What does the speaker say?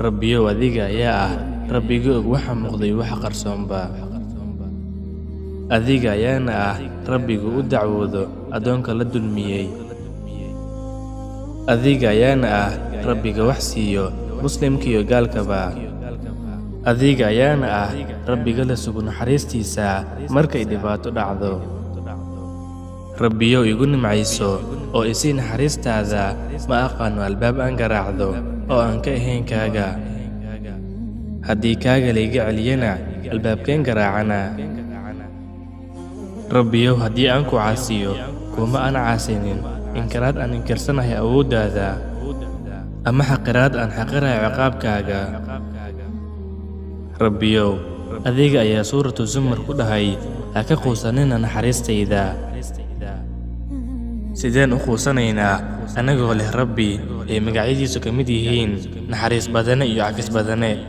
Rabbiyow adiga ayaa ah Rabbiga og waxa muuqday waxa qarsoonba. Adiga ayaana ah Rabbiga u dacwoodo addoonka la dulmiyey. Adiga ayaana ah Rabbiga wax siiyo muslimka iyo gaalkaba. Adiga ayaana ah Rabbiga la sugo naxariistiisa markay dhibaato dhacdo. Rabbiyow igu nimcayso oo isii naxariistaada, ma aqaano albaab aan garaacdo oo aan ka ahayn kaaga. Haddii kaaga layga celiyana, albaabkeen garaacana. Rabbiyow haddii aan ku caasiyo, kuma aan caasinin inkiraad aan inkirsanahay awooddaada, ama xaqiraad aan xaqirayo ciqaabkaaga. Rabbiyow, adiga ayaa suuratu Zumar ku dhahay, ha ka quusanina naxariistayda. Sideen u quusanaynaa annagoo leh Rabbi ay magacyadiisu ka mid yihiin naxariis badane iyo cafis badane.